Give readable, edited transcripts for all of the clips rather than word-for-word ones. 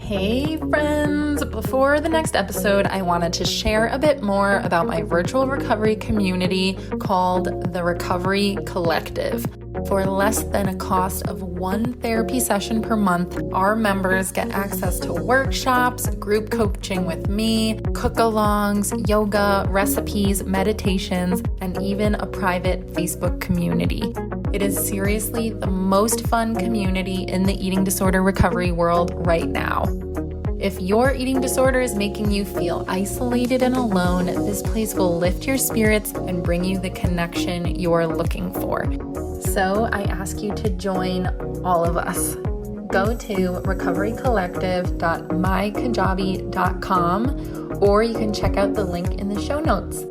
Hey friends! Before the next episode, I wanted to share a bit more about my virtual recovery community called the Recovery Collective. For less than a cost of one therapy session per month, our members get access to workshops, group coaching with me, cook-alongs, yoga, recipes, meditations, and even a private Facebook community. It is seriously the most fun community in the eating disorder recovery world right now. If your eating disorder is making you feel isolated and alone, this place will lift your spirits and bring you the connection you're looking for. So I ask you to join all of us. Go to recoverycollective.mykajabi.com or you can check out the link in the show notes.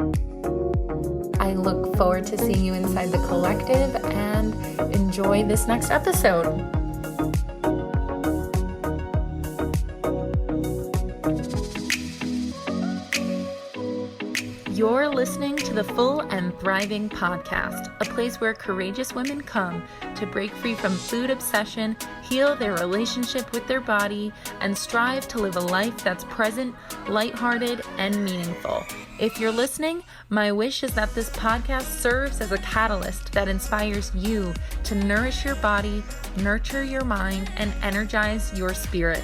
I look forward to seeing you inside the collective and enjoy this next episode. You're listening to the Full and Thriving Podcast, a place where courageous women come to break free from food obsession, heal their relationship with their body, and strive to live a life that's present, lighthearted, and meaningful. If you're listening, my wish is that this podcast serves as a catalyst that inspires you to nourish your body, nurture your mind, and energize your spirit.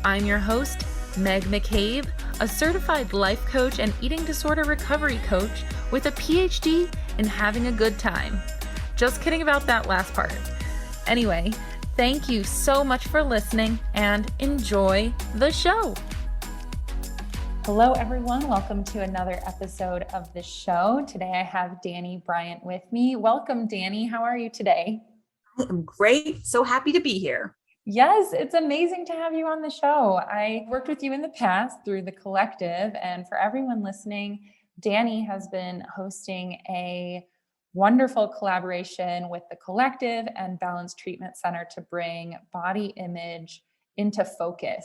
I'm your host, Meg McCabe, a certified life coach and eating disorder recovery coach with a PhD in having a good time. Just kidding about that last part. Anyway, thank you so much for listening and enjoy the show. Hello, everyone. Welcome to another episode of the show. Today I have Dani Bryant with me. Welcome, Dani. How are you today? I am great. So happy to be here. Yes, it's amazing to have you on the show. I worked with you in the past through the collective, and for everyone listening, Dani has been hosting a wonderful collaboration with the collective and Balance Treatment Center to bring body image into focus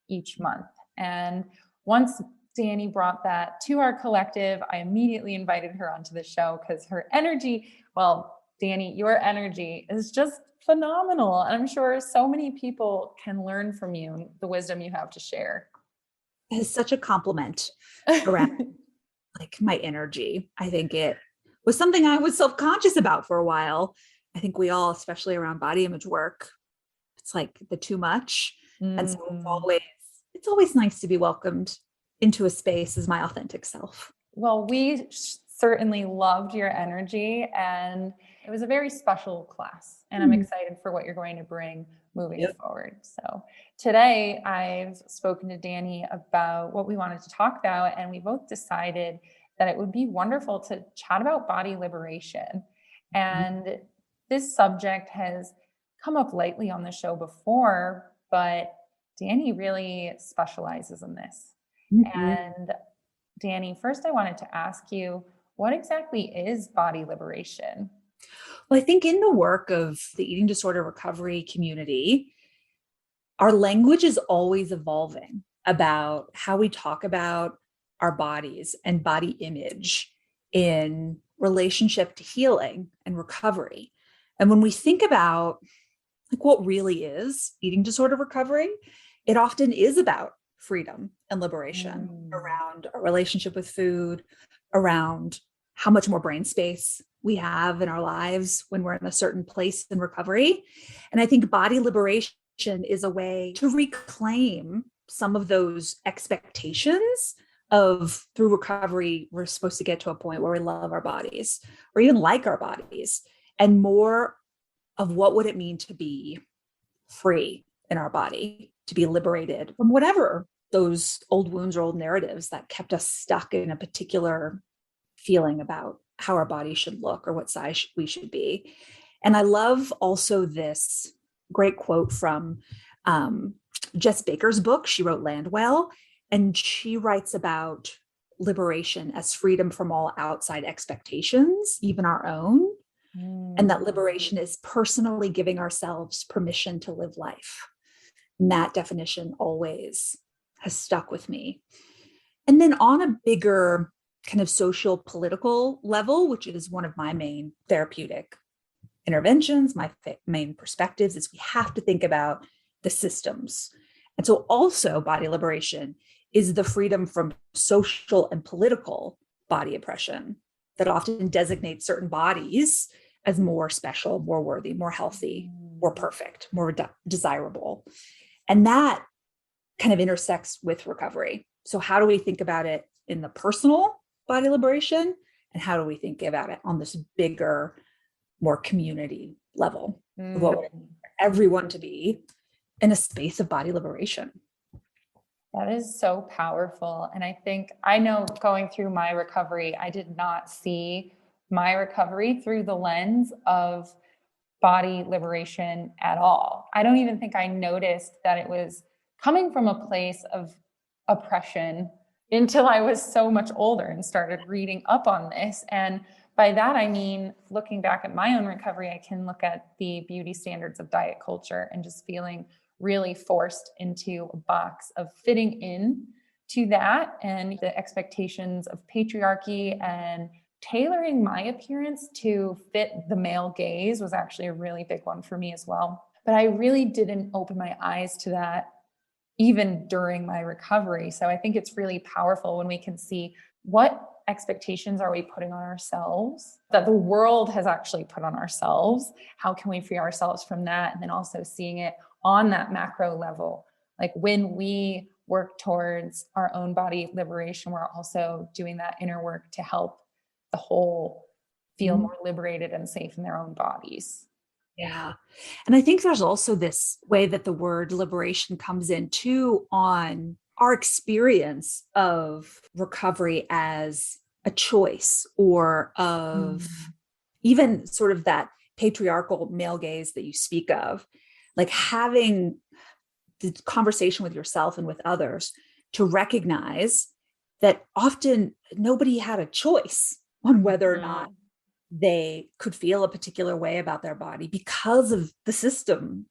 each month. And once Dani brought that to our collective, I immediately invited her onto the show because her energy, well, Dani, your energy is just phenomenal. And I'm sure so many people can learn from you and the wisdom you have to share. It is such a compliment around like my energy. I think it was something I was self-conscious about for a while. I think we all, especially around body image work, it's like the too much. And so it's always nice to be welcomed into a space as my authentic self. Well, we certainly loved your energy and it was a very special class and I'm excited for what you're going to bring moving forward. So today I've spoken to Dani about what we wanted to talk about and we both decided that it would be wonderful to chat about body liberation. And this subject has come up lightly on the show before, but Dani really specializes in this. And Dani, first I wanted to ask you, what exactly is body liberation? Well, I think in the work of the eating disorder recovery community, our language is always evolving about how we talk about our bodies and body image in relationship to healing and recovery. And when we think about like what really is eating disorder recovery, it often is about freedom and liberation around our relationship with food, around how much more brain space we have in our lives when we're in a certain place in recovery. And I think body liberation is a way to reclaim some of those expectations of through recovery, we're supposed to get to a point where we love our bodies or even like our bodies, and more of what would it mean to be free in our body, to be liberated from whatever those old wounds or old narratives that kept us stuck in a particular feeling about how our body should look or what size we should be. And I love also this great quote from Jess Baker's book. She wrote Land Well, and she writes about liberation as freedom from all outside expectations, even our own. And that liberation is personally giving ourselves permission to live life. And that definition always has stuck with me. And then on a bigger kind of social political level, which is one of my main therapeutic interventions, my main perspectives, is we have to think about the systems And so also body liberation is the freedom from social and political body oppression that often designates certain bodies as more special, more worthy, more healthy, more perfect, more desirable. And that kind of intersects with recovery. So how do we think about it in the personal body liberation? And how do we think about it on this bigger, more community level of what we want everyone to be in a space of body liberation? That is so powerful. And I think, I know going through my recovery, I did not see my recovery through the lens of body liberation at all. I don't even think I noticed that it was coming from a place of oppression until I was so much older and started reading up on this. And by that, I mean, looking back at my own recovery, I can look at the beauty standards of diet culture and just feeling really forced into a box of fitting in to that, and the expectations of patriarchy and tailoring my appearance to fit the male gaze was actually a really big one for me as well. But I really didn't open my eyes to that even during my recovery. So I think it's really powerful when we can see what expectations are we putting on ourselves that the world has actually put on ourselves. How can we free ourselves from that? And then also seeing it on that macro level. Like when we work towards our own body liberation, we're also doing that inner work to help the whole feel more liberated and safe in their own bodies. Yeah. And I think there's also this way that the word liberation comes in too on our experience of recovery as a choice, or of even sort of that patriarchal male gaze that you speak of, like having the conversation with yourself and with others to recognize that often nobody had a choice on whether or not they could feel a particular way about their body because of the system,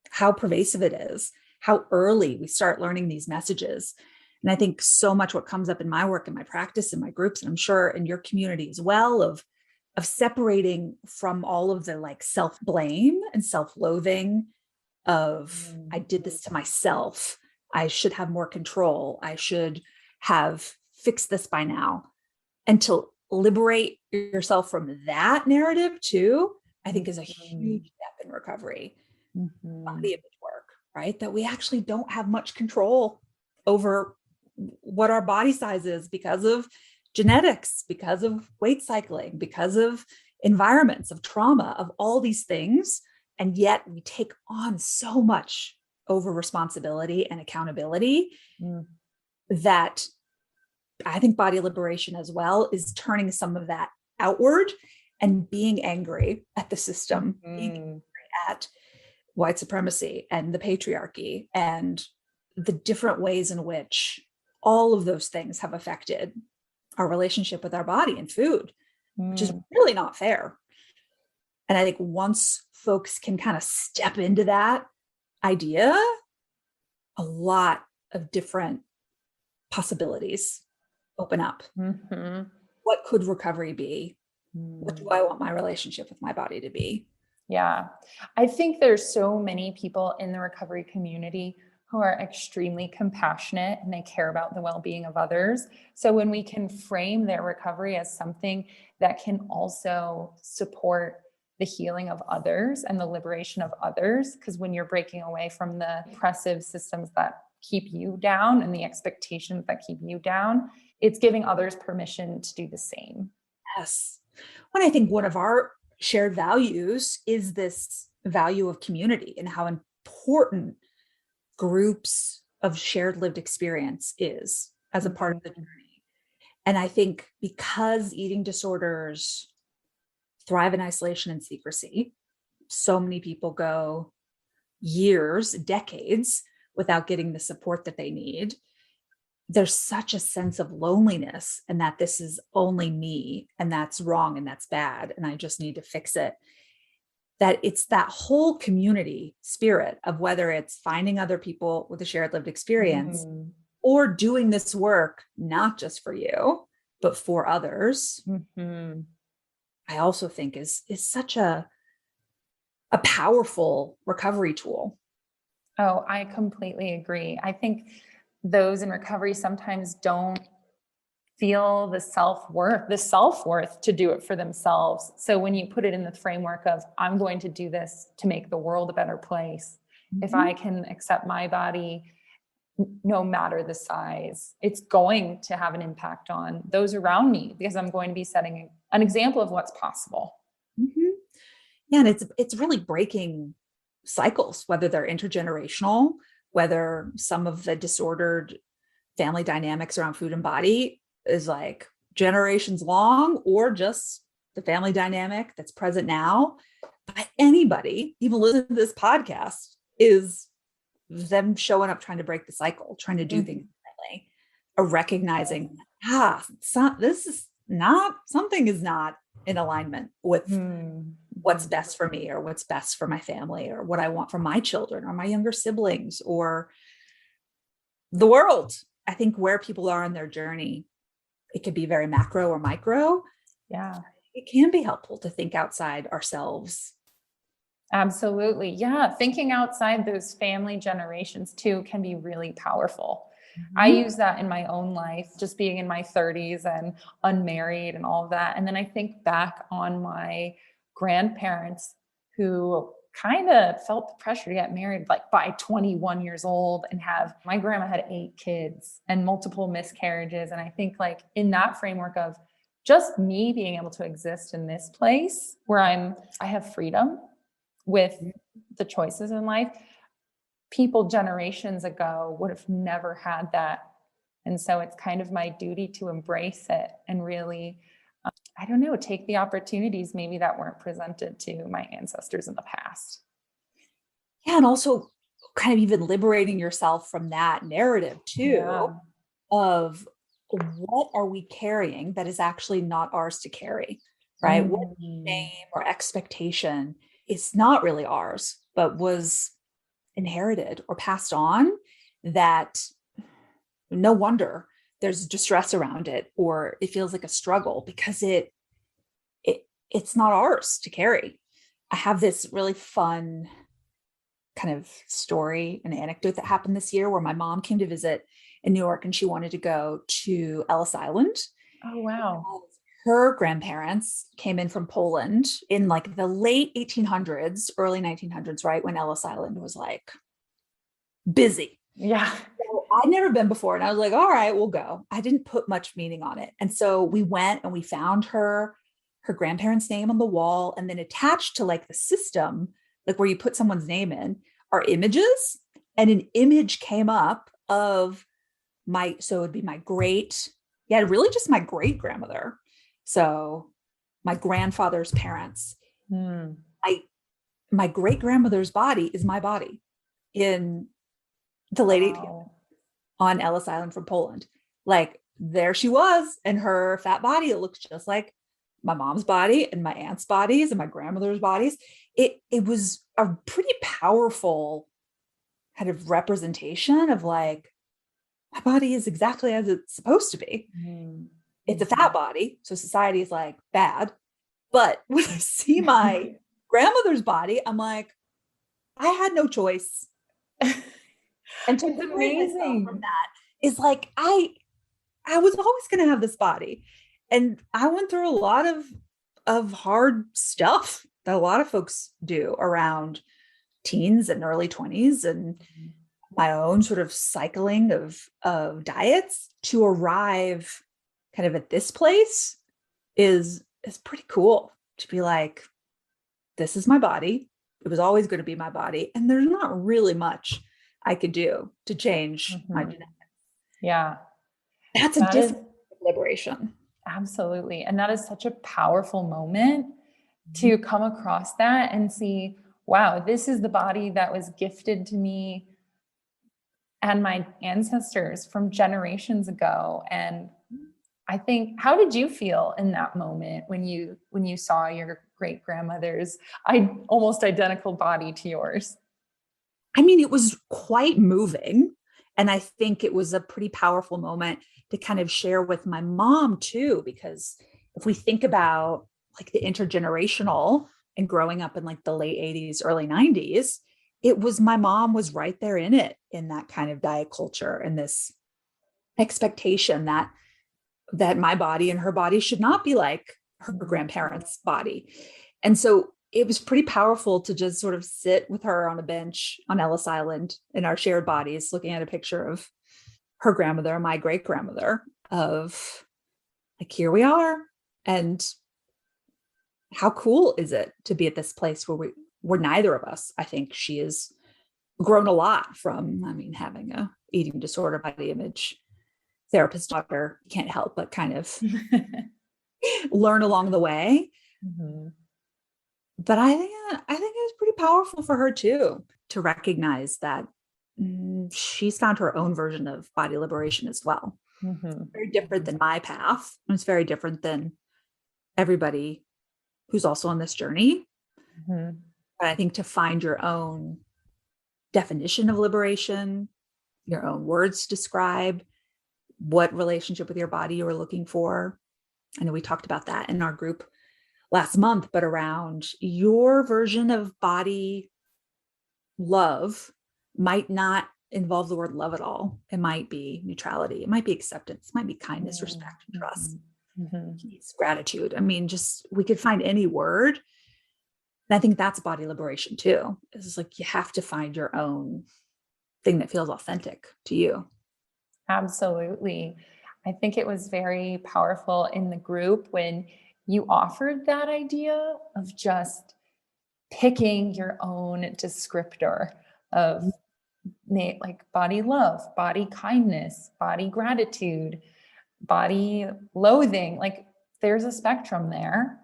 how pervasive it is, how early we start learning these messages. And I think so much what comes up in my work and my practice and my groups, and I'm sure in your community as well, of separating from all of the like self-blame and self-loathing of I did this to myself. I should have more control. I should have fixed this by now. And to liberate yourself from that narrative too, I think is a huge step in recovery. Body image work, right? That we actually don't have much control over what our body size is because of genetics, because of weight cycling, because of environments, of trauma, of all these things. And yet we take on so much over responsibility and accountability that I think body liberation as well is turning some of that outward and being angry at the system, being angry at white supremacy and the patriarchy and the different ways in which all of those things have affected our relationship with our body and food, which is really not fair. And I think once folks can kind of step into that idea, a lot of different possibilities open up. What could recovery be? What do I want my relationship with my body to be? Yeah. I think there's so many people in the recovery community who are extremely compassionate and they care about the well-being of others. So when we can frame their recovery as something that can also support the healing of others and the liberation of others, because when you're breaking away from the oppressive systems that keep you down and the expectations that keep you down, it's giving others permission to do the same. Yes. When I think one of our shared values is this value of community and how important groups of shared lived experience is as a part of the journey. And I think because eating disorders thrive in isolation and secrecy, so many people go years, decades without getting the support that they need. There's such a sense of loneliness and that this is only me and that's wrong and that's bad and I just need to fix it. That it's that whole community spirit of whether it's finding other people with a shared lived experience or doing this work, not just for you, but for others. I also think is such a powerful recovery tool. Oh, I completely agree. I think those in recovery sometimes don't feel the self-worth to do it for themselves. So when you put it in the framework of, I'm going to do this to make the world a better place, if I can accept my body, no matter the size, it's going to have an impact on those around me because I'm going to be setting an example of what's possible. Mm-hmm. Yeah, and it's really breaking cycles, whether they're intergenerational, whether some of the disordered family dynamics around food and body is like generations long, or just the family dynamic that's present now. But anybody, even listening to this podcast, is them showing up trying to break the cycle, trying to do things differently, or recognizing, this is not, something is not in alignment with what's best for me, or what's best for my family, or what I want for my children or my younger siblings or the world. I think where people are in their journey, it could be very macro or micro. Yeah. It can be helpful to think outside ourselves. Absolutely. Yeah. Thinking outside those family generations too can be really powerful. I use that in my own life, just being in my 30s and unmarried and all of that. And then I think back on my grandparents who kind of felt the pressure to get married like by 21 years old and my grandma had 8 kids and multiple miscarriages. And I think like in that framework of just me being able to exist in this place where I have freedom with the choices in life, people generations ago would have never had that. And so it's kind of my duty to embrace it and really, I don't know, take the opportunities maybe that weren't presented to my ancestors in the past. Yeah. And also kind of even liberating yourself from that narrative too, of what are we carrying that is actually not ours to carry, right? What shame or expectation is not really ours, but was inherited or passed on, that no wonder there's distress around it, or it feels like a struggle because it's not ours to carry. I have this really fun kind of story, an anecdote that happened this year where my mom came to visit in New York and she wanted to go to Ellis Island. Oh, wow. Her grandparents came in from Poland in like the late 1800s, early 1900s, right? When Ellis Island was like busy. Yeah. So I'd never been before. And I was like, all right, we'll go. I didn't put much meaning on it. And so we went and we found her grandparents' name on the wall, and then attached to like the system, like where you put someone's name in, are images. And an image came up of so it would be really just my great grandmother. So my grandfather's parents, my great grandmother's body is my body in the late 1800s on Ellis Island from Poland. Like there she was, and her fat body, it looked just like my mom's body and my aunt's bodies and my grandmother's bodies. It was a pretty powerful kind of representation of like, my body is exactly as it's supposed to be. It's a fat body, so society is like bad. But when I see my grandmother's body, I'm like, I had no choice. And to amazing from that is like, I was always going to have this body, and I went through a lot of hard stuff that a lot of folks do around teens and early 20s, and my own sort of cycling of diets to arrive kind of at this place is pretty cool to be like, this is my body. It was always going to be my body. And there's not really much I could do to change my genetics. Yeah. That's a different liberation. Absolutely. And that is such a powerful moment to come across that and see, wow, this is the body that was gifted to me and my ancestors from generations ago. And I think, how did you feel in that moment when you saw your great grandmother's almost identical body to yours? I mean, it was quite moving. And I think it was a pretty powerful moment to kind of share with my mom too, because if we think about like the intergenerational and growing up in like the late 80s, early 90s, my mom was right there in it, in that kind of diet culture and this expectation that my body and her body should not be like her grandparents' body. And so it was pretty powerful to just sort of sit with her on a bench on Ellis Island in our shared bodies, looking at a picture of her grandmother, my great grandmother, of like, here we are. And how cool is it to be at this place where neither of us, I think she has grown a lot from, I mean, having a eating disorder body image therapist daughter, you can't help but kind of learn along the way. Mm-hmm. But I think it was pretty powerful for her too, to recognize that she's found her own version of body liberation as well. Mm-hmm. Very different than my path. It's very different than everybody who's also on this journey. Mm-hmm. But I think to find your own definition of liberation, your own words to describe what relationship with your body you were looking for. I know we talked about that in our group last month, but around your version of body love might not involve the word love at all. It might be neutrality. It might be acceptance. It might be kindness, respect, and trust, peace, gratitude. I mean, just, we could find any word. And I think that's body liberation too. It's like, you have to find your own thing that feels authentic to you. Absolutely. I think it was very powerful in the group when you offered that idea of just picking your own descriptor of like body love, body kindness, body gratitude, body loathing. Like, there's a spectrum there.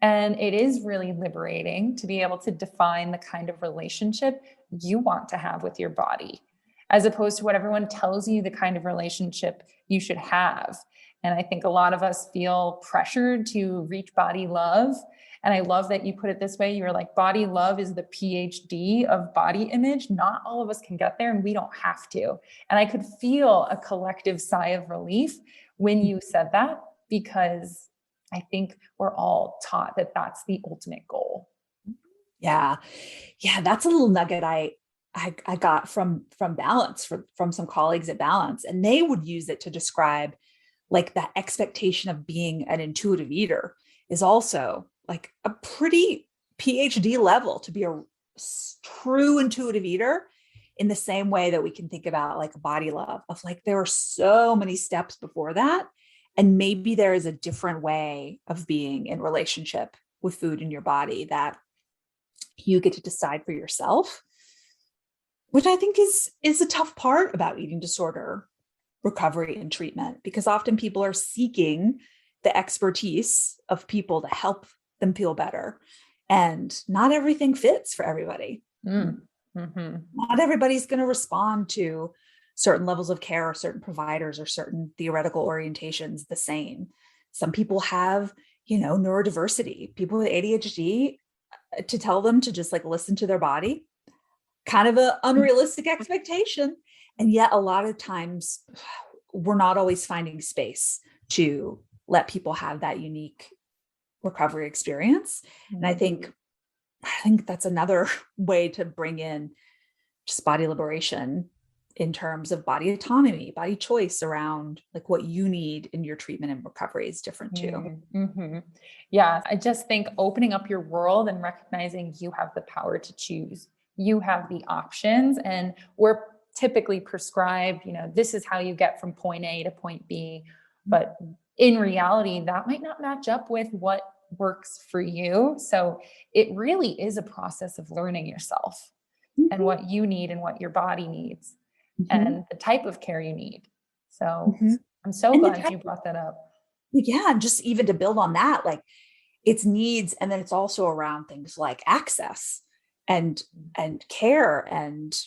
And it is really liberating to be able to define the kind of relationship you want to have with your body, as opposed to what everyone tells you the kind of relationship you should have. And I think a lot of us feel pressured to reach body love. And I love that you put it this way. You're like, body love is the PhD of body image. Not all of us can get there, and we don't have to. And I could feel a collective sigh of relief when you said that, because I think we're all taught that that's the ultimate goal. Yeah. Yeah. That's a little nugget I got from Balance, from some colleagues at Balance, and they would use it to describe like that expectation of being an intuitive eater is also like a pretty PhD level to be a true intuitive eater, in the same way that we can think about like body love, of like, there are so many steps before that. And maybe there is a different way of being in relationship with food in your body that you get to decide for yourself, which I think is a tough part about eating disorder recovery and treatment, because often people are seeking the expertise of people to help them feel better. And not everything fits for everybody. Mm-hmm. Not everybody's going to respond to certain levels of care or certain providers or certain theoretical orientations the same. Some people have, neurodiversity. People with ADHD, to tell them to just like listen to their body, kind of an unrealistic expectation. And yet a lot of times we're not always finding space to let people have that unique recovery experience. And I think that's another way to bring in just body liberation in terms of body autonomy, body choice around like what you need in your treatment and recovery is different too. Mm-hmm. Yeah. I just think opening up your world and recognizing you have the power to choose. You have the options, and we're typically prescribed, this is how you get from point A to point B. But in reality, that might not match up with what works for you. So it really is a process of learning yourself and what you need and what your body needs and the type of care you need. So I'm so glad you brought that up. Yeah. And just even to build on that, like it's needs. And then it's also around things like access and care and,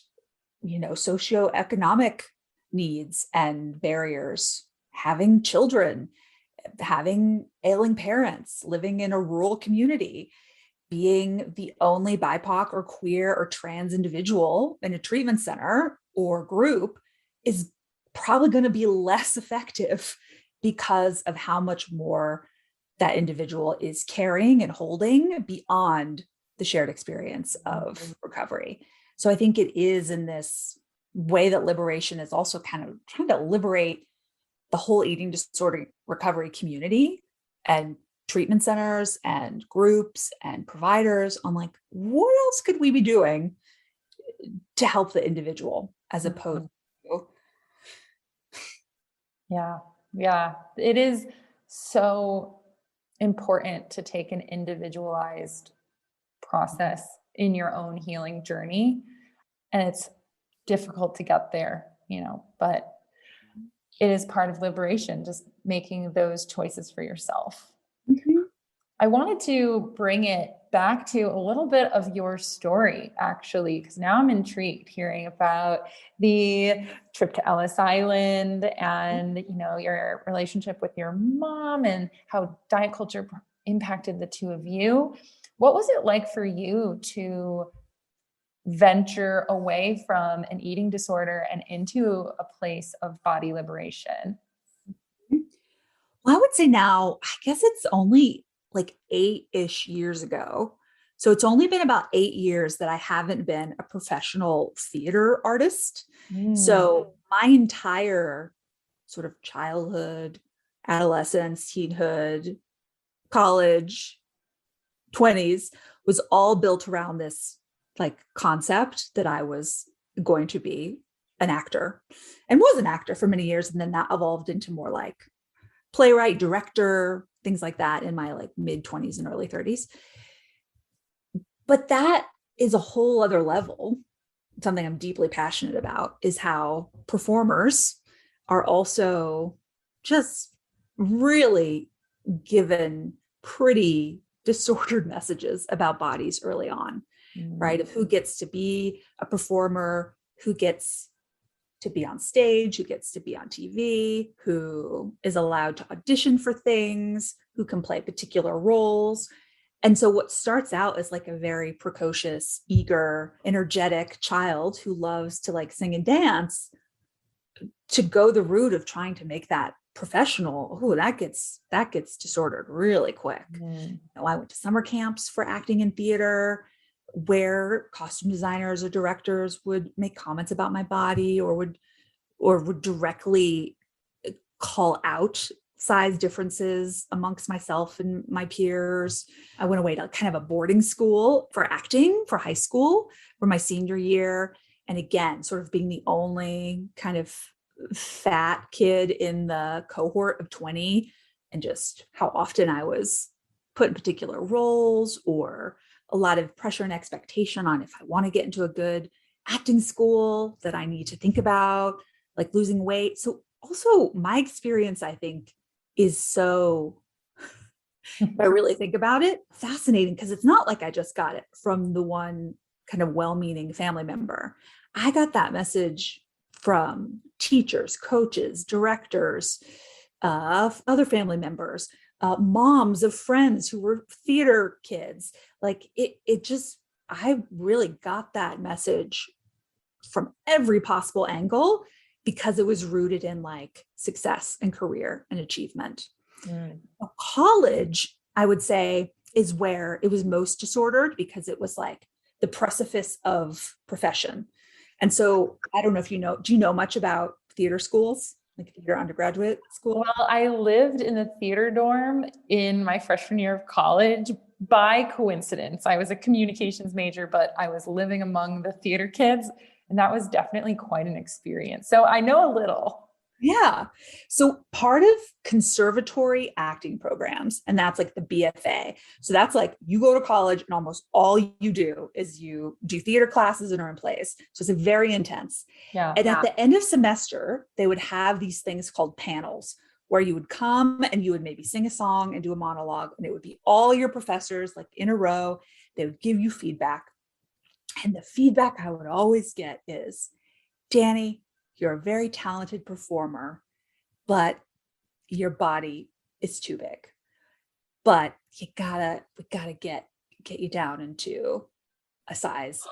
socioeconomic needs and barriers, having children, having ailing parents, living in a rural community, being the only BIPOC or queer or trans individual in a treatment center or group is probably going to be less effective because of how much more that individual is carrying and holding beyond the shared experience of recovery. So I think it is in this way that liberation is also kind of trying to liberate the whole eating disorder recovery community and treatment centers and groups and providers on like, what else could we be doing to help the individual as opposed to. Yeah. It is so important to take an individualized process in your own healing journey. And it's difficult to get there, but it is part of liberation, just making those choices for yourself. Mm-hmm. I wanted to bring it back to a little bit of your story, actually, because now I'm intrigued hearing about the trip to Ellis Island and, your relationship with your mom and how diet culture impacted the two of you. What was it like for you to venture away from an eating disorder and into a place of body liberation? Well, I would say now, I guess it's only like 8-ish years ago. So it's only been about 8 years that I haven't been a professional theater artist. So my entire sort of childhood, adolescence, teenhood, college, 20s was all built around this like concept that I was going to be an actor and was an actor for many years. And then that evolved into more like playwright, director, things like that in my like mid 20s and early 30s. But that is a whole other level. Something I'm deeply passionate about is how performers are also just really given pretty disordered messages about bodies early on, right? Of who gets to be a performer, who gets to be on stage, who gets to be on TV, who is allowed to audition for things, who can play particular roles. And so what starts out as like a very precocious, eager, energetic child who loves to like sing and dance, to go the route of trying to make that professional, that gets disordered really quick. I went to summer camps for acting in theater where costume designers or directors would make comments about my body or would directly call out size differences amongst myself and my peers. I went away to kind of a boarding school for acting for high school for my senior year. And again, sort of being the only kind of fat kid in the cohort of 20, and just how often I was put in particular roles or a lot of pressure and expectation on if I want to get into a good acting school that I need to think about, like losing weight. So also my experience, I think, is so, if I really think about it, fascinating, because it's not like I just got it from the one kind of well-meaning family member. I got that message from teachers, coaches, directors, other family members, moms of friends who were theater kids. Like it just, I really got that message from every possible angle because it was rooted in like success and career and achievement. College, I would say, is where it was most disordered because it was like the precipice of profession. And so I don't know if do you know much about theater schools, like theater undergraduate school? Well, I lived in the theater dorm in my freshman year of college by coincidence. I was a communications major, but I was living among the theater kids, and that was definitely quite an experience. So I know a little. Yeah. So part of conservatory acting programs, and that's like the BFA. So that's like you go to college and almost all you do is you do theater classes and earn plays. So it's very intense. Yeah. And at the end of semester, they would have these things called panels where you would come and you would maybe sing a song and do a monologue, and it would be all your professors like in a row. They would give you feedback. And the feedback I would always get is, Dani, you're a very talented performer, but your body is too big. But we gotta get you down into a size.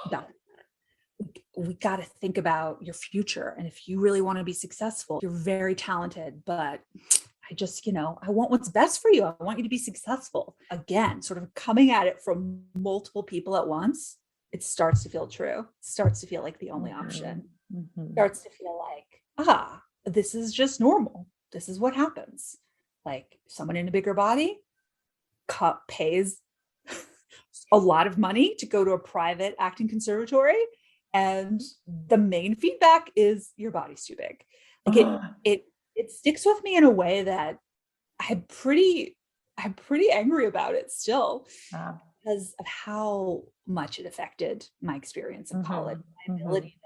We gotta think about your future. And if you really want to be successful, you're very talented, but I just, I want what's best for you. I want you to be successful. Again, sort of coming at it from multiple people at once. it starts to feel true. It starts to feel like the only option. Mm-hmm. Starts to feel like, this is just normal. This is what happens. Like someone in a bigger body pays a lot of money to go to a private acting conservatory, and the main feedback is your body's too big. Like it sticks with me in a way that I'm pretty angry about it still, because of how much it affected my experience of college, my ability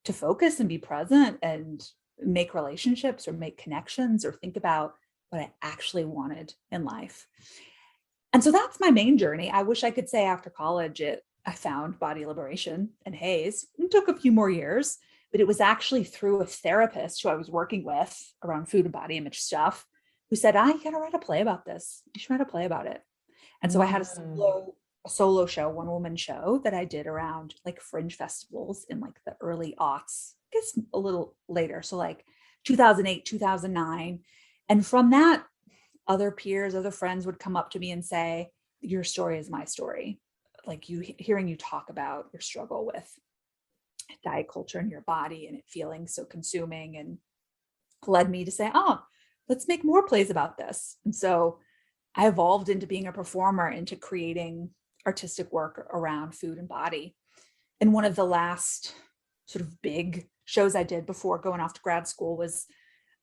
to focus and be present and make relationships or make connections or think about what I actually wanted in life. And so that's my main journey. I wish I could say after college, I found body liberation and HAES. It took a few more years, but it was actually through a therapist who I was working with around food and body image stuff, who said, you gotta write a play about this. You should write a play about it. And so I had a solo show, one woman show that I did around like fringe festivals in like the early aughts, I guess a little later. So like 2008, 2009. And from that, other peers, other friends would come up to me and say, your story is my story. Like hearing you talk about your struggle with diet culture in your body and it feeling so consuming, and led me to say, let's make more plays about this. And so I evolved into being a performer, into creating artistic work around food and body. And one of the last sort of big shows I did before going off to grad school was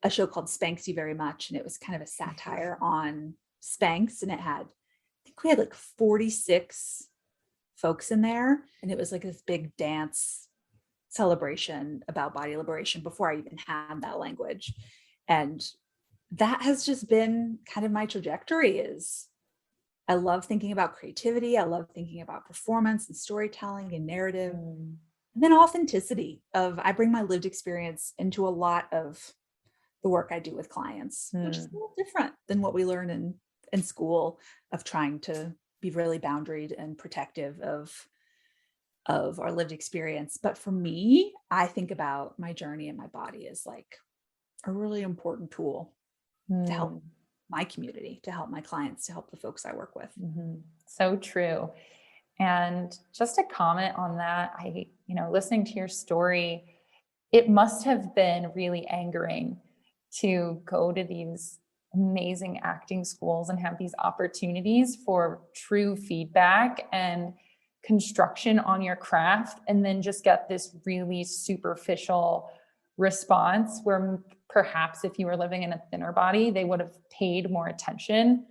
a show called Spanks You Very Much. And it was kind of a satire on Spanx. And I think we had like 46 folks in there. And it was like this big dance celebration about body liberation before I even had that language. And that has just been kind of my trajectory. Is I love thinking about creativity. I love thinking about performance and storytelling and narrative. And then authenticity I bring my lived experience into a lot of the work I do with clients, which is a little different than what we learn in school, of trying to be really boundaried and protective of our lived experience. But for me, I think about my journey and my body as like a really important tool to help my community, to help my clients, to help the folks I work with. So true. And just to comment on that, listening to your story, it must have been really angering to go to these amazing acting schools and have these opportunities for true feedback and construction on your craft, and then just get this really superficial response where perhaps if you were living in a thinner body, they would have paid more attention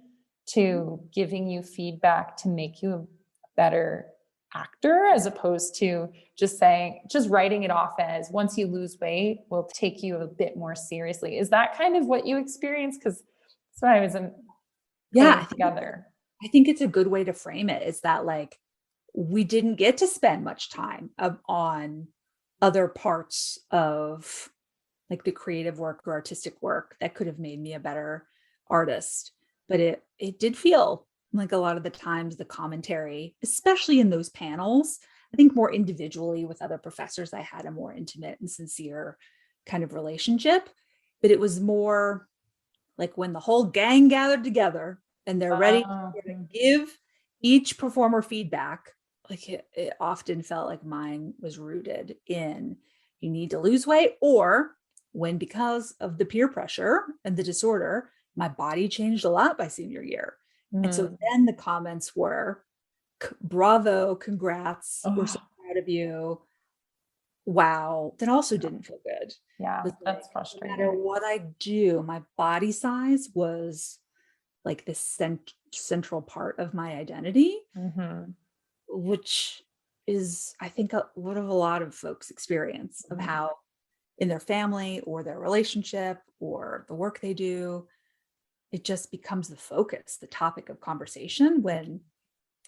to giving you feedback to make you a better actor, as opposed to just writing it off as, once you lose weight, we'll take you a bit more seriously. Is that kind of what you experienced? Because that's what I was together. I think it's a good way to frame it, is that like, we didn't get to spend much time on other parts of like the creative work or artistic work that could have made me a better artist. But it did feel like a lot of the times the commentary, especially in those panels, I think more individually with other professors, I had a more intimate and sincere kind of relationship. But it was more like when the whole gang gathered together and they're ready to give each performer feedback, like it often felt like mine was rooted in, you need to lose weight, or when, because of the peer pressure and the disorder, my body changed a lot by senior year. And so then the comments were, bravo, congrats, we're so proud of you. Wow. That also didn't feel good. Yeah, that's frustrating. No matter what I do, my body size was like the central part of my identity, which is, I think, what a lot of folks experience, of how in their family or their relationship or the work they do, it just becomes the focus, the topic of conversation, when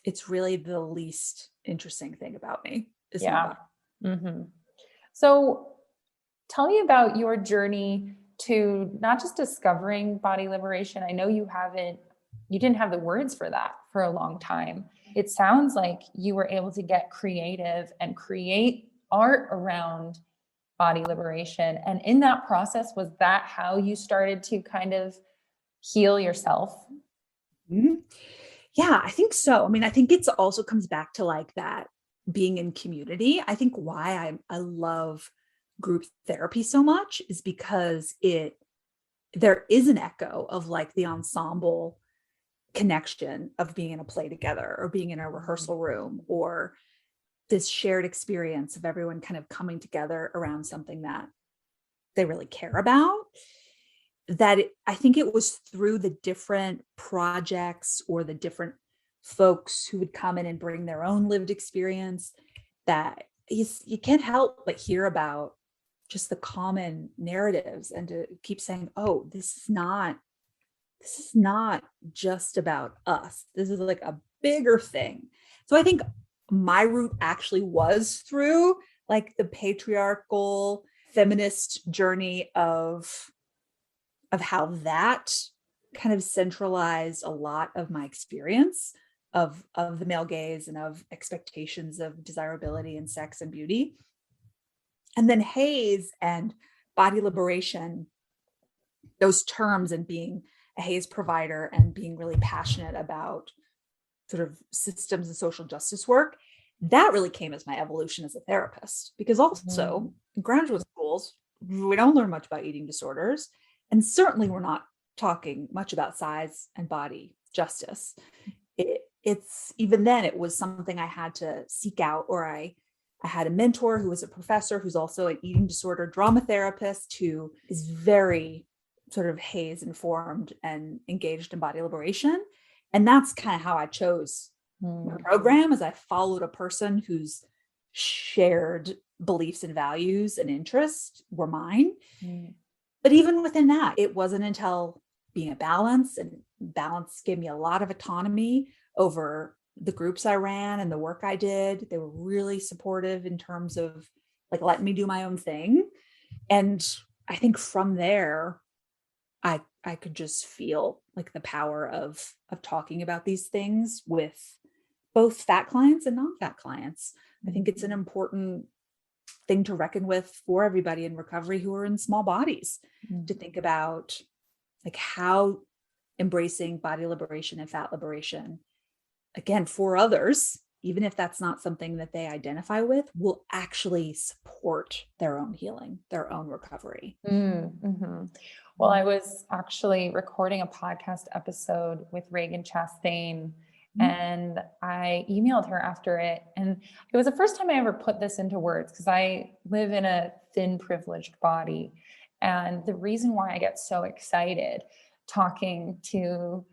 it's really the least interesting thing about me. My body. So tell me about your journey to not just discovering body liberation. I know you didn't have the words for that for a long time. It sounds like you were able to get creative and create art around body liberation. And in that process, was that how you started to kind of heal yourself? Yeah, I think so. I mean, I think it's also comes back to like that being in community. I think why I love group therapy so much is because there is an echo of like the ensemble connection of being in a play together or being in a rehearsal room, or this shared experience of everyone kind of coming together around something that they really care about. I think it was through the different projects or the different folks who would come in and bring their own lived experience that you can't help but hear about just the common narratives, and to keep saying, oh, this is not just about us. This is like a bigger thing. So I think my route actually was through like the patriarchal feminist journey of how that kind of centralized a lot of my experience of the male gaze and of expectations of desirability and sex and beauty. And then Haze and body liberation, those terms, and being a Haze provider and being really passionate about sort of systems and social justice work, that really came as my evolution as a therapist. Because also in graduate schools, we don't learn much about eating disorders. And certainly we're not talking much about size and body justice. It's even then, it was something I had to seek out, or I had a mentor who was a professor who's also an eating disorder drama therapist who is very sort of Haze informed and engaged in body liberation. And that's kind of how I chose my program, as I followed a person whose shared beliefs and values and interests were mine. But even within that, it wasn't until being a balance, and balance gave me a lot of autonomy over the groups I ran and the work I did. They were really supportive in terms of like letting me do my own thing. And I think from there, I could just feel like the power of talking about these things with both fat clients and non-fat clients. I think it's an important thing to reckon with for everybody in recovery who are in small bodies, to think about like how embracing body liberation and fat liberation, again, for others, even if that's not something that they identify with, will actually support their own healing, their own recovery. Well, I was actually recording a podcast episode with Reagan Chastain, and I emailed her after it. And it was the first time I ever put this into words, because I live in a thin, privileged body. And the reason why I get so excited talking to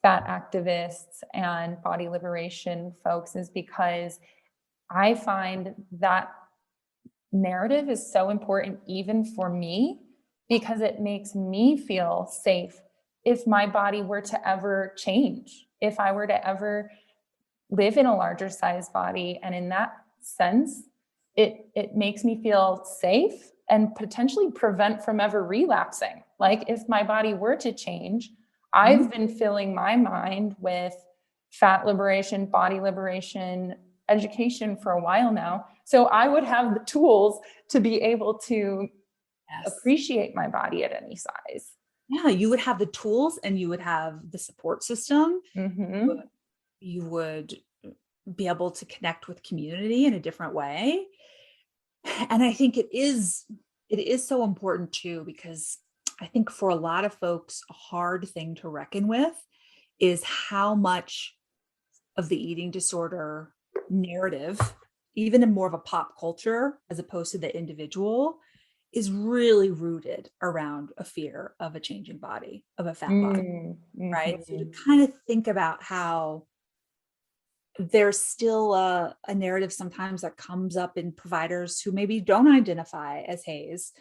fat activists and body liberation folks is because I find that narrative is so important even for me, because it makes me feel safe if my body were to ever change, if I were to ever live in a larger size body. And in that sense, it makes me feel safe and potentially prevent from ever relapsing. Like if my body were to change, I've been filling my mind with fat liberation, body liberation, education for a while now. So I would have the tools to be able to appreciate my body at any size. Yeah, you would have the tools and you would have the support system. You would be able to connect with community in a different way. And I think it is so important too, because I think for a lot of folks, a hard thing to reckon with is how much of the eating disorder narrative, even in more of a pop culture, as opposed to the individual, is really rooted around a fear of a changing body, of a fat body, right? So to kind of think about how there's still a narrative sometimes that comes up in providers who maybe don't identify as Haze,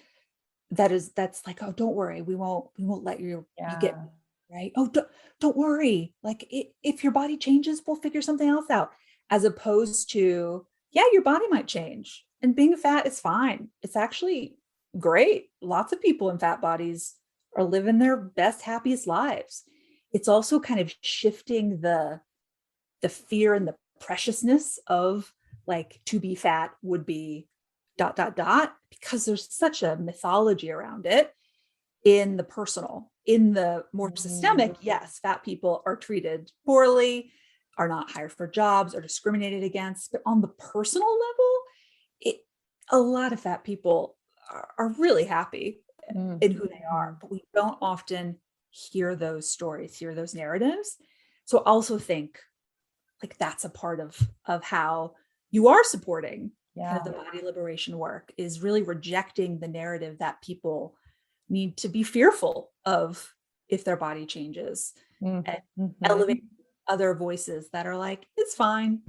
that's like, oh, don't worry, we won't let you get, right? Oh, don't worry, like if your body changes, we'll figure something else out, as opposed to, yeah, your body might change and being fat is fine. It's actually great. Lots of people in fat bodies are living their best, happiest lives. It's also kind of shifting the fear and the preciousness of like, to be fat would be ... because there's such a mythology around it in the personal, in the more systemic, yes, fat people are treated poorly, are not hired for jobs, or discriminated against. But on the personal level, a lot of fat people are really happy in who they are, but we don't often hear those stories, hear those narratives. So I also think like that's a part of how you are supporting kind of the body liberation work, is really rejecting the narrative that people need to be fearful of if their body changes, and elevate other voices that are like, it's fine.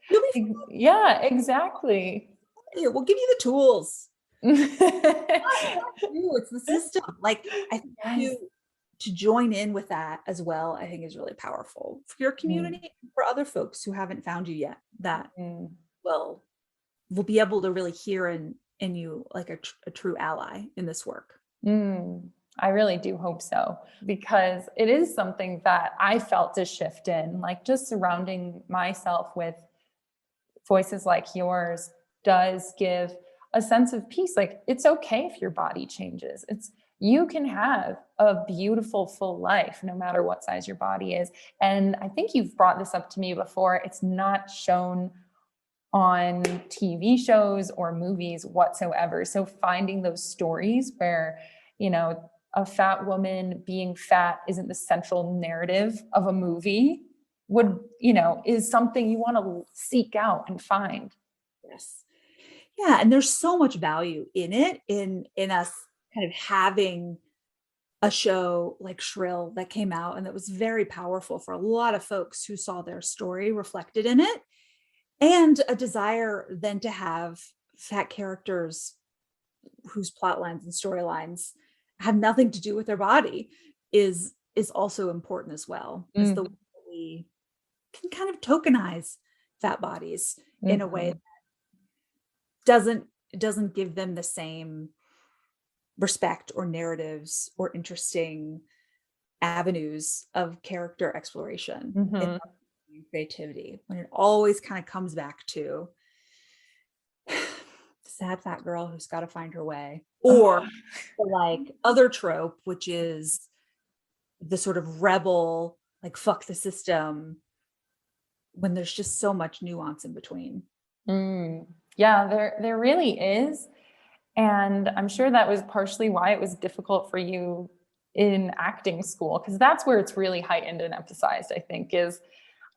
You'll be fine. Yeah, exactly. Here, we'll give you the tools. It's the system. Like, I think to join in with that as well, I think is really powerful for your community, for other folks who haven't found you yet, that will be able to really hear in you like a true ally in this work. I really do hope so, because it is something that I felt a shift in, like just surrounding myself with voices like yours does give a sense of peace. Like, it's okay if your body changes. You can have a beautiful full life no matter what size your body is. And I think you've brought this up to me before. It's not shown on TV shows or movies whatsoever. So finding those stories where, a fat woman being fat isn't the central narrative of a movie is something you want to seek out and find. Yes. Yeah. And there's so much value in it, in us kind of having a show like Shrill that came out and that was very powerful for a lot of folks who saw their story reflected in it, and a desire then to have fat characters whose plot lines and storylines have nothing to do with their body is also important as well, as the way we can kind of tokenize fat bodies in a way that doesn't give them the same respect or narratives or interesting avenues of character exploration and creativity, when it always kind of comes back to the sad fat girl who's got to find her way, or like other trope, which is the sort of rebel, like fuck the system, when there's just so much nuance in between. Yeah, there really is. And I'm sure that was partially why it was difficult for you in acting school, because that's where it's really heightened and emphasized, I think.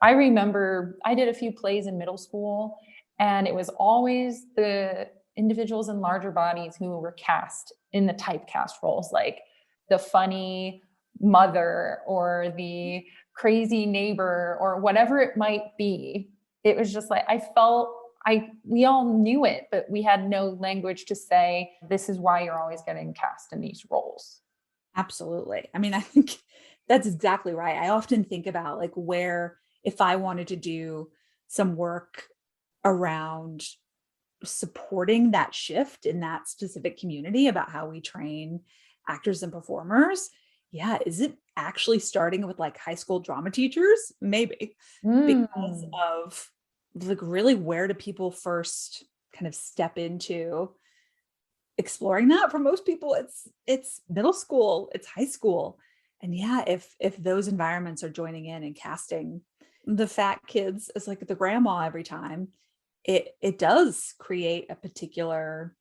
I remember I did a few plays in middle school, and it was always the individuals in larger bodies who were cast in the typecast roles, like the funny mother or the crazy neighbor or whatever it might be. It was just like, we all knew it, but we had no language to say, this is why you're always getting cast in these roles. Absolutely. I mean, I think that's exactly right. I often think about like where, if I wanted to do some work around supporting that shift in that specific community about how we train actors and performers, is it actually starting with like high school drama teachers? Maybe because of like really, where do people first kind of step into exploring that? For most people, it's middle school, it's high school. And if those environments are joining in and casting the fat kids as like the grandma every time, it does create a particular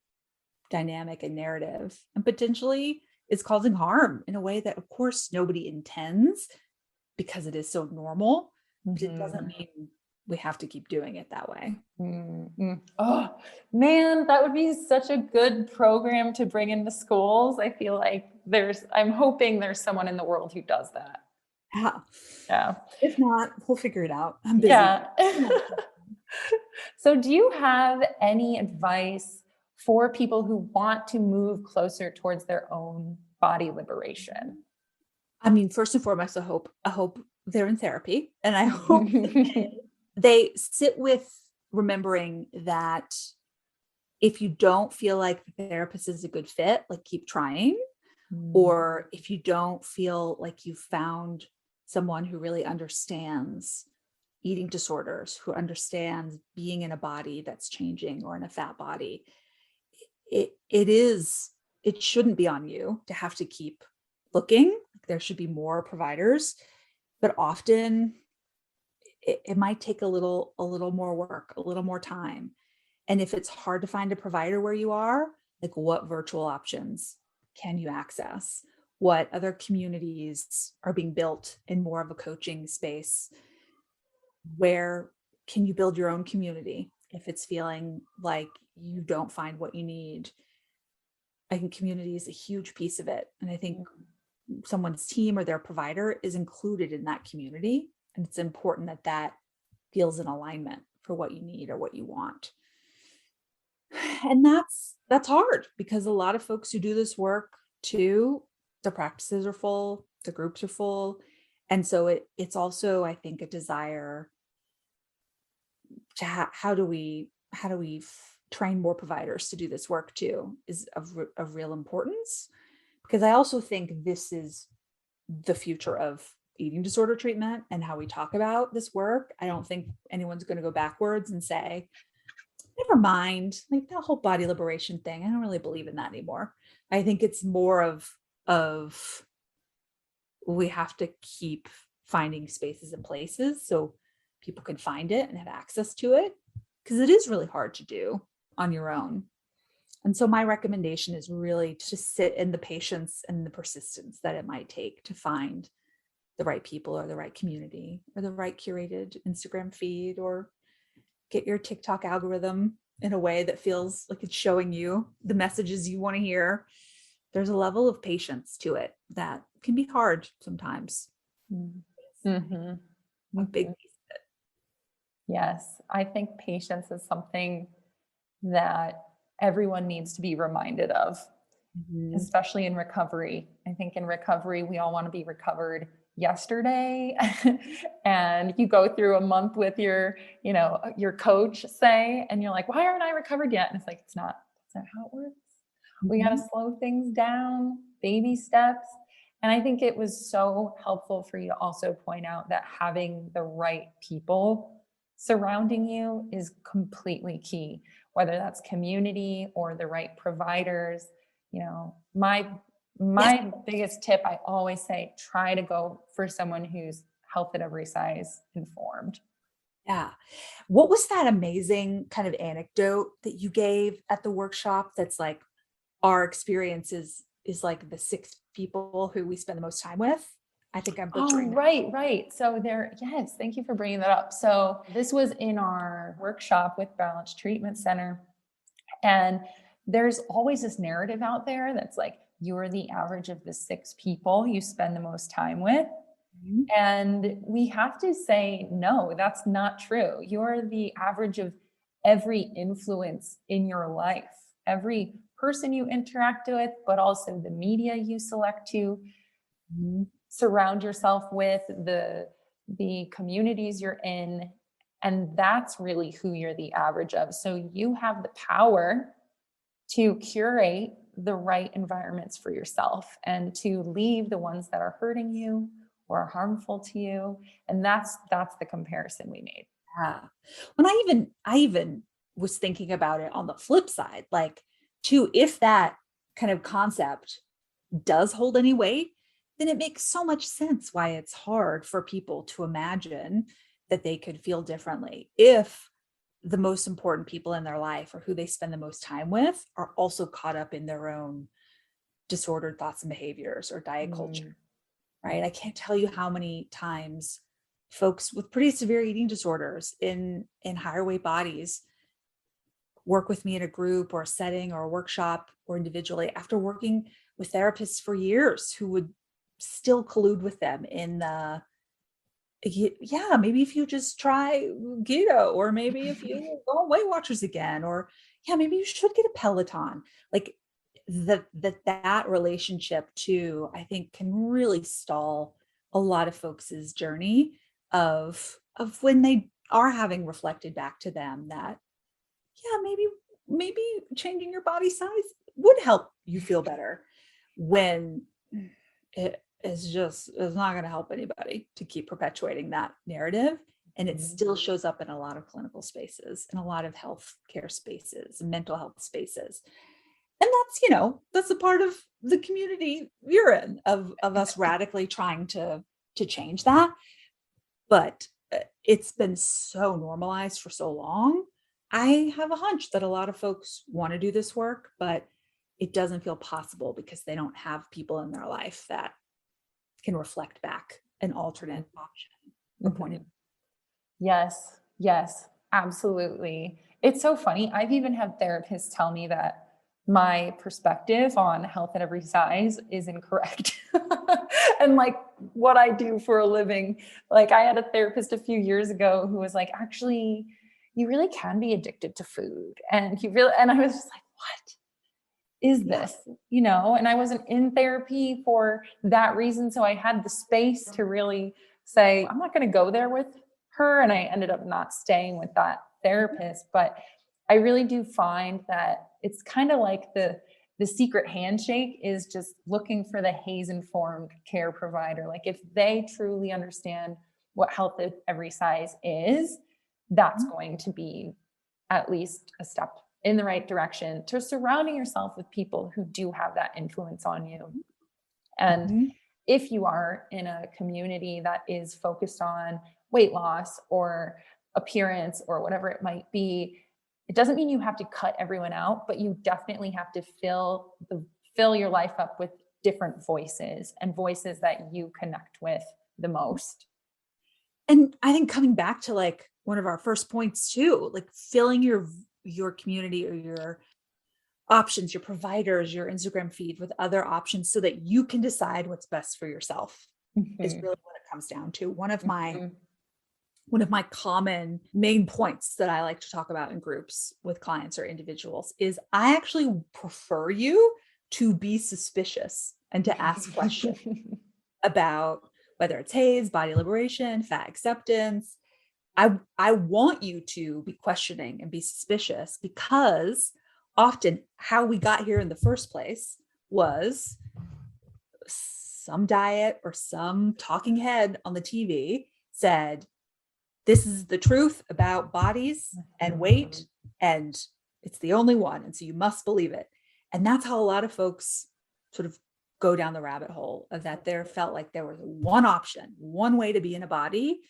dynamic and narrative, and potentially is causing harm in a way that of course nobody intends, because it is so normal, but it doesn't mean we have to keep doing it that way. Oh man, that would be such a good program to bring into schools. I feel like I'm hoping there's someone in the world who does that. Yeah. If not, we'll figure it out. I'm busy. Yeah. So do you have any advice for people who want to move closer towards their own body liberation? I mean, first and foremost, I hope they're in therapy, and I hope they sit with remembering that if you don't feel like the therapist is a good fit, like keep trying. Or if you don't feel like you've found someone who really understands eating disorders, who understands being in a body that's changing or in a fat body, it shouldn't be on you to have to keep looking. There should be more providers, but often it might take a little more work, a little more time. And if it's hard to find a provider where you are, like what virtual options can you access? What other communities are being built in more of a coaching space? Where can you build your own community if it's feeling like you don't find what you need? I think community is a huge piece of it. And I think someone's team or their provider is included in that community. And it's important that that feels in alignment for what you need or what you want. And that's hard because a lot of folks who do this work too, the practices are full, the groups are full. And so it's also, I think, a desire to how do we train more providers to do this work too is of real importance, because I also think this is the future of eating disorder treatment and how we talk about this work. I don't think anyone's going to go backwards and say, never mind, like that whole body liberation thing. I don't really believe in that anymore. I think it's more of we have to keep finding spaces and places so people can find it and have access to it, because it is really hard to do on your own. And so my recommendation is really to sit in the patience and the persistence that it might take to find the right people or the right community or the right curated Instagram feed, or get your TikTok algorithm in a way that feels like it's showing you the messages you want to hear. There's a level of patience to it that can be hard sometimes. Mm-hmm. A big piece of it. Yes, I think patience is something that everyone needs to be reminded of, especially in recovery. I think in recovery, we all want to be recovered yesterday. And you go through a month with your coach, say, and you're like, why aren't I recovered yet? And it's like, that's not how it works. We got to slow things down, baby steps. And I think it was so helpful for you to also point out that having the right people surrounding you is completely key, whether that's community or the right providers. My biggest tip, I always say, try to go for someone who's health at every size informed. Yeah. What was that amazing kind of anecdote that you gave at the workshop that's like, our experience is like the 6 people who we spend the most time with? I think I'm butchering. Oh, right. So yes, thank you for bringing that up. So this was in our workshop with Balance Treatment Center. And there's always this narrative out there that's like, you're the average of the 6 people you spend the most time with. Mm-hmm. And we have to say, no, that's not true. You're the average of every influence in your life, every person you interact with, but also the media you select to surround yourself with, the communities you're in. And that's really who you're the average of. So you have the power to curate the right environments for yourself and to leave the ones that are hurting you or are harmful to you. And that's the comparison we made. Yeah. When I even was thinking about it on the flip side, like, too, if that kind of concept does hold any weight, then it makes so much sense why it's hard for people to imagine that they could feel differently if the most important people in their life or who they spend the most time with are also caught up in their own disordered thoughts and behaviors or diet culture, right? I can't tell you how many times folks with pretty severe eating disorders in higher weight bodies work with me in a group or a setting or a workshop or individually after working with therapists for years who would still collude with them in the, yeah, maybe if you just try keto, or maybe if you go on Weight Watchers again, or yeah, maybe you should get a Peloton. Like that relationship too, I think can really stall a lot of folks' journey of when they are having reflected back to them that, yeah, maybe changing your body size would help you feel better, when it is not going to help anybody to keep perpetuating that narrative. And it still shows up in a lot of clinical spaces and a lot of healthcare spaces and mental health spaces. that's a part of the community you're in, of us radically trying to change that. But it's been so normalized for so long. I have a hunch that a lot of folks want to do this work, but it doesn't feel possible because they don't have people in their life that can reflect back an alternate option or point of view. Yes, absolutely. It's so funny. I've even had therapists tell me that my perspective on health at every size is incorrect. And like what I do for a living. Like I had a therapist a few years ago who was like, actually, you really can be addicted to food. And I was just like, what is this? And I wasn't in therapy for that reason. So I had the space to really say, I'm not going to go there with her. And I ended up not staying with that therapist. But I really do find that it's kind of like the secret handshake is just looking for the Hays informed care provider. Like if they truly understand what health at every size is, that's going to be at least a step in the right direction to surrounding yourself with people who do have that influence on you. And if you are in a community that is focused on weight loss or appearance or whatever it might be, it doesn't mean you have to cut everyone out, but you definitely have to fill your life up with different voices and voices that you connect with the most. And I think coming back to like one of our first points too, like filling your community or your options, your providers, your Instagram feed with other options so that you can decide what's best for yourself is really what it comes down to. One of my common main points that I like to talk about in groups with clients or individuals is I actually prefer you to be suspicious and to ask questions about whether it's Hays, body liberation, fat acceptance. I want you to be questioning and be suspicious because often how we got here in the first place was some diet or some talking head on the TV said, this is the truth about bodies and weight, and it's the only one. And so you must believe it. And that's how a lot of folks sort of go down the rabbit hole of that there felt like there was one option, one way to be in a body.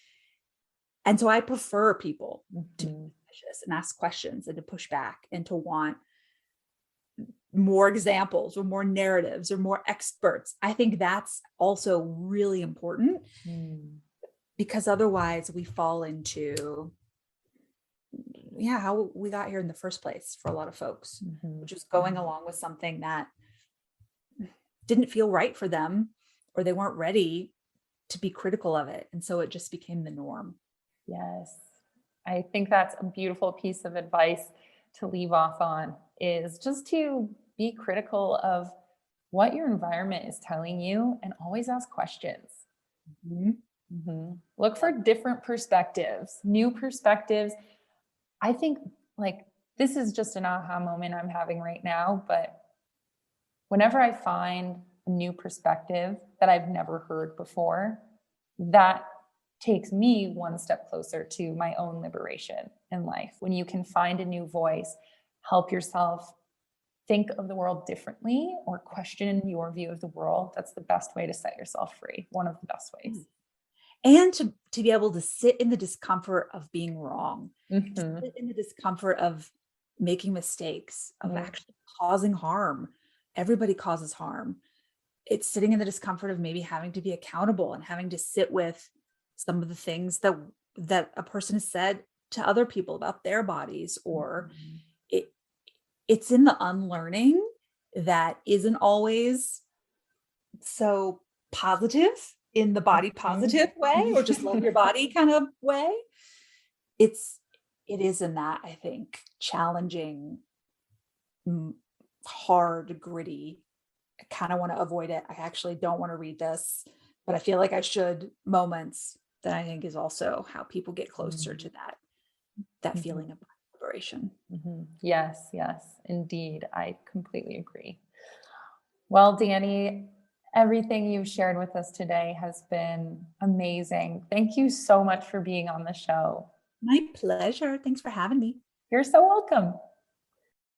And so I prefer people to be suspicious and ask questions and to push back and to want more examples or more narratives or more experts. I think that's also really important. Because otherwise we fall into, how we got here in the first place for a lot of folks, which is going along with something that didn't feel right for them or they weren't ready to be critical of it. And so it just became the norm. Yes. I think that's a beautiful piece of advice to leave off on, is just to be critical of what your environment is telling you and always ask questions. Look for different perspectives, new perspectives. I think like this is just an aha moment I'm having right now, but whenever I find a new perspective that I've never heard before, that takes me one step closer to my own liberation in life. When you can find a new voice, help yourself think of the world differently or question your view of the world, that's the best way to set yourself free. One of the best ways. And to be able to sit in the discomfort of being wrong, to sit in the discomfort of making mistakes, of actually causing harm. Everybody causes harm. It's sitting in the discomfort of maybe having to be accountable and having to sit with some of the things that a person has said to other people about their bodies, or it's in the unlearning that isn't always so positive in the body positive way, or just love your body kind of way. It is in that, I think, challenging, hard, gritty. I kind of want to avoid it. I actually don't want to read this, but I feel like I should moments that I think is also how people get closer to that feeling of liberation. Yes, indeed. I completely agree. Well, Dani, everything you've shared with us today has been amazing. Thank you so much for being on the show. My pleasure. Thanks for having me. You're so welcome.